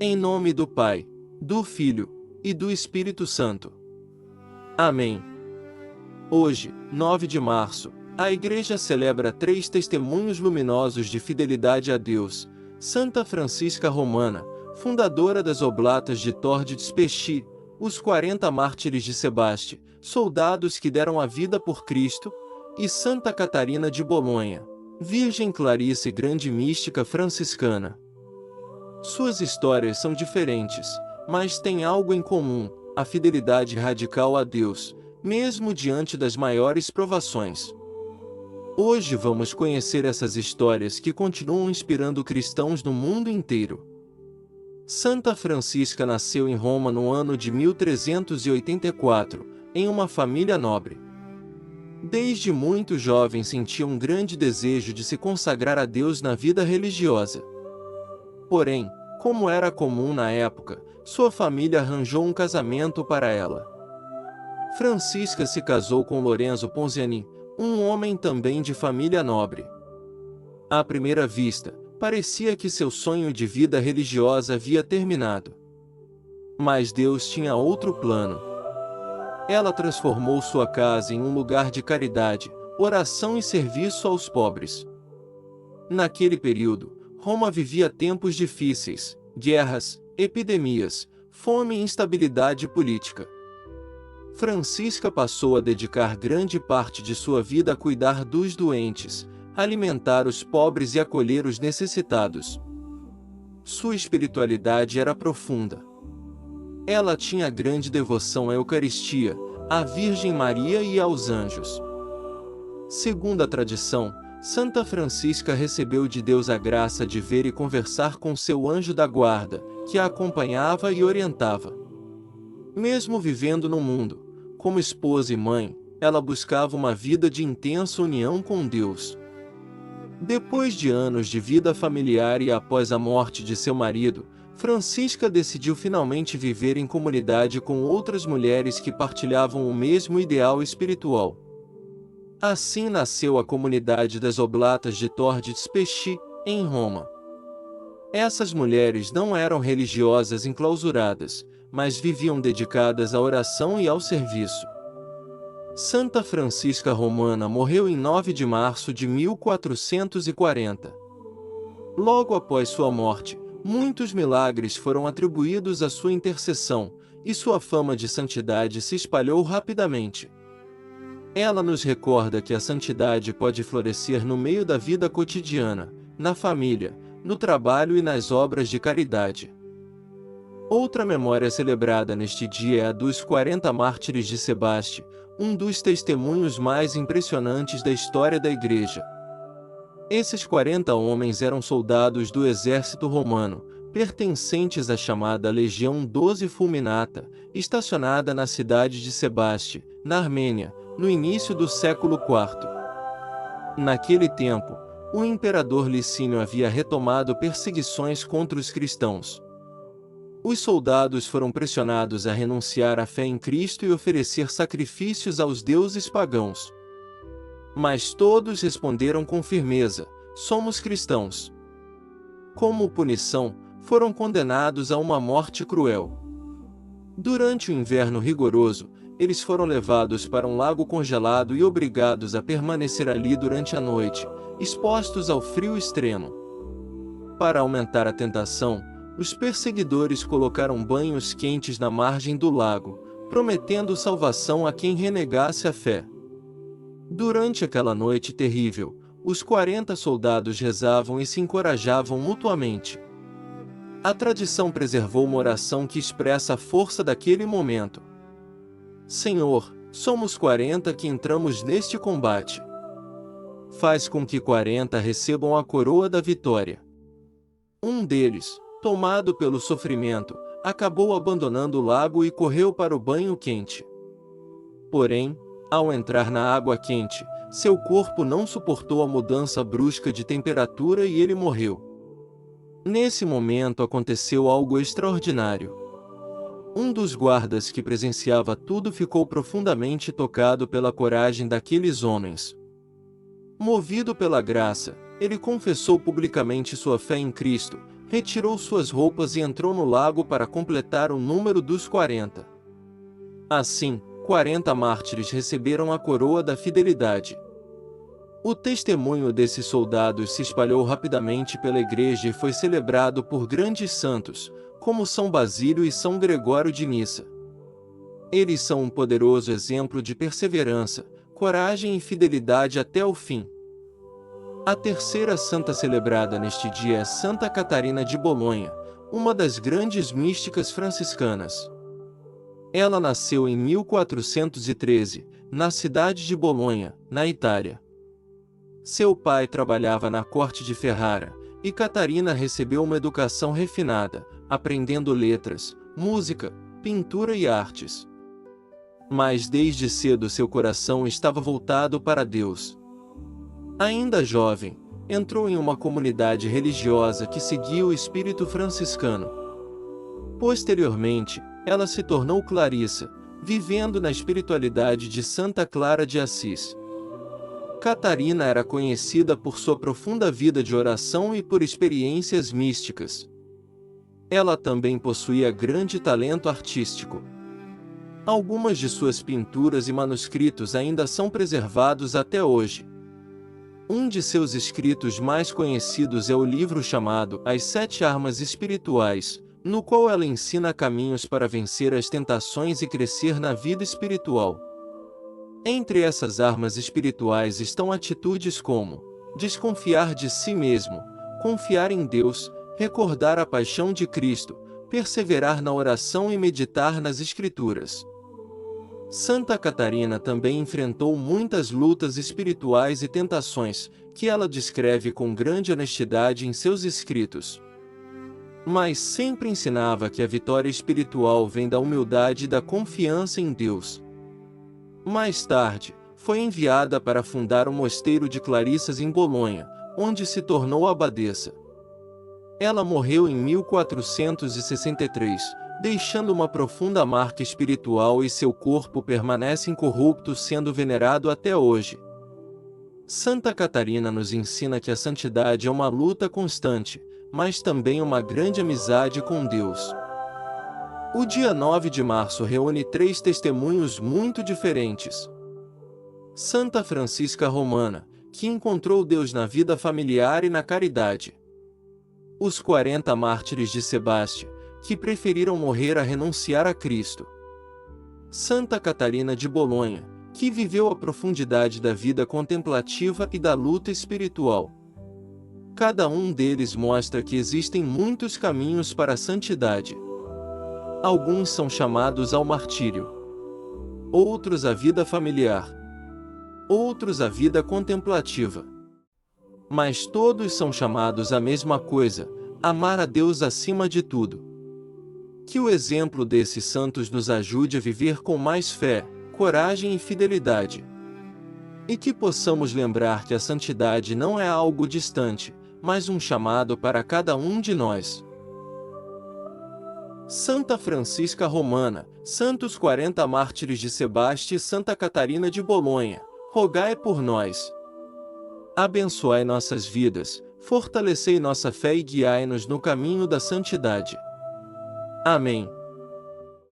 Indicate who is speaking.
Speaker 1: Em nome do Pai, do Filho e do Espírito Santo. Amém. Hoje, 9 de março, a Igreja celebra 3 testemunhos luminosos de fidelidade a Deus: Santa Francisca Romana, fundadora das Oblatas de Torre de Spesci, os 40 mártires de Sebaste, soldados que deram a vida por Cristo, e Santa Catarina de Bolonha, Virgem Clarice e grande mística franciscana. Suas histórias são diferentes, mas têm algo em comum: a fidelidade radical a Deus, mesmo diante das maiores provações. Hoje vamos conhecer essas histórias que continuam inspirando cristãos no mundo inteiro. Santa Francisca nasceu em Roma no ano de 1384, em uma família nobre. Desde muito jovem sentia um grande desejo de se consagrar a Deus na vida religiosa. Porém, como era comum na época, sua família arranjou um casamento para ela. Francisca se casou com Lorenzo Ponziani, um homem também de família nobre. À primeira vista, parecia que seu sonho de vida religiosa havia terminado. Mas Deus tinha outro plano. Ela transformou sua casa em um lugar de caridade, oração e serviço aos pobres. Naquele período, Roma vivia tempos difíceis: guerras, epidemias, fome e instabilidade política. Francisca passou a dedicar grande parte de sua vida a cuidar dos doentes, alimentar os pobres e acolher os necessitados. Sua espiritualidade era profunda. Ela tinha grande devoção à Eucaristia, à Virgem Maria e aos anjos. Segundo a tradição, Santa Francisca recebeu de Deus a graça de ver e conversar com seu anjo da guarda, que a acompanhava e orientava. Mesmo vivendo no mundo, como esposa e mãe, ela buscava uma vida de intensa união com Deus. Depois de anos de vida familiar e após a morte de seu marido, Francisca decidiu finalmente viver em comunidade com outras mulheres que partilhavam o mesmo ideal espiritual. Assim nasceu a comunidade das Oblatas de Torre de Spesci, em Roma. Essas mulheres não eram religiosas enclausuradas, mas viviam dedicadas à oração e ao serviço. Santa Francisca Romana morreu em 9 de março de 1440. Logo após sua morte, muitos milagres foram atribuídos à sua intercessão, e sua fama de santidade se espalhou rapidamente. Ela nos recorda que a santidade pode florescer no meio da vida cotidiana, na família, no trabalho e nas obras de caridade. Outra memória celebrada neste dia é a dos 40 mártires de Sebaste, um dos testemunhos mais impressionantes da história da Igreja. Esses 40 homens eram soldados do exército romano, pertencentes à chamada Legião 12 Fulminata, estacionada na cidade de Sebaste, na Armênia, no início do século IV. Naquele tempo, o imperador Licínio havia retomado perseguições contra os cristãos. Os soldados foram pressionados a renunciar à fé em Cristo e oferecer sacrifícios aos deuses pagãos. Mas todos responderam com firmeza: somos cristãos. Como punição, foram condenados a uma morte cruel. Durante o inverno rigoroso, eles foram levados para um lago congelado e obrigados a permanecer ali durante a noite, expostos ao frio extremo. Para aumentar a tentação, os perseguidores colocaram banhos quentes na margem do lago, prometendo salvação a quem renegasse a fé. Durante aquela noite terrível, os 40 soldados rezavam e se encorajavam mutuamente. A tradição preservou uma oração que expressa a força daquele momento: Senhor, somos 40 que entramos neste combate. Faz com que 40 recebam a coroa da vitória. Um deles, tomado pelo sofrimento, acabou abandonando o lago e correu para o banho quente. Porém, ao entrar na água quente, seu corpo não suportou a mudança brusca de temperatura e ele morreu. Nesse momento aconteceu algo extraordinário. Um dos guardas que presenciava tudo ficou profundamente tocado pela coragem daqueles homens. Movido pela graça, ele confessou publicamente sua fé em Cristo, retirou suas roupas e entrou no lago para completar o número dos 40. Assim, 40 mártires receberam a coroa da fidelidade. O testemunho desses soldados se espalhou rapidamente pela igreja e foi celebrado por grandes santos, como São Basílio e São Gregório de Nissa. Eles são um poderoso exemplo de perseverança, coragem e fidelidade até o fim. A terceira santa celebrada neste dia é Santa Catarina de Bolonha, uma das grandes místicas franciscanas. Ela nasceu em 1413, na cidade de Bolonha, na Itália. Seu pai trabalhava na corte de Ferrara, e Catarina recebeu uma educação refinada, aprendendo letras, música, pintura e artes. Mas desde cedo seu coração estava voltado para Deus. Ainda jovem, entrou em uma comunidade religiosa que seguia o espírito franciscano. Posteriormente, ela se tornou clarissa, vivendo na espiritualidade de Santa Clara de Assis. Catarina era conhecida por sua profunda vida de oração e por experiências místicas. Ela também possuía grande talento artístico. Algumas de suas pinturas e manuscritos ainda são preservados até hoje. Um de seus escritos mais conhecidos é o livro chamado As Sete Armas Espirituais, no qual ela ensina caminhos para vencer as tentações e crescer na vida espiritual. Entre essas armas espirituais estão atitudes como desconfiar de si mesmo, confiar em Deus, recordar a paixão de Cristo, perseverar na oração e meditar nas Escrituras. Santa Catarina também enfrentou muitas lutas espirituais e tentações, que ela descreve com grande honestidade em seus escritos. Mas sempre ensinava que a vitória espiritual vem da humildade e da confiança em Deus. Mais tarde, foi enviada para fundar o mosteiro de Clarissas em Bolonha, onde se tornou abadesa. Ela morreu em 1463, deixando uma profunda marca espiritual e seu corpo permanece incorrupto, sendo venerado até hoje. Santa Catarina nos ensina que a santidade é uma luta constante, mas também uma grande amizade com Deus. O dia 9 de março reúne três testemunhos muito diferentes. Santa Francisca Romana, que encontrou Deus na vida familiar e na caridade. Os 40 mártires de Sebastia, que preferiram morrer a renunciar a Cristo. Santa Catarina de Bolonha, que viveu a profundidade da vida contemplativa e da luta espiritual. Cada um deles mostra que existem muitos caminhos para a santidade. Alguns são chamados ao martírio, outros à vida familiar, outros à vida contemplativa. Mas todos são chamados à mesma coisa, amar a Deus acima de tudo. Que o exemplo desses santos nos ajude a viver com mais fé, coragem e fidelidade. E que possamos lembrar que a santidade não é algo distante, mas um chamado para cada um de nós. Santa Francisca Romana, Santos 40 Mártires de Sebastia e Santa Catarina de Bolonha, rogai por nós. Abençoai nossas vidas, fortalecei nossa fé e guiai-nos no caminho da santidade. Amém.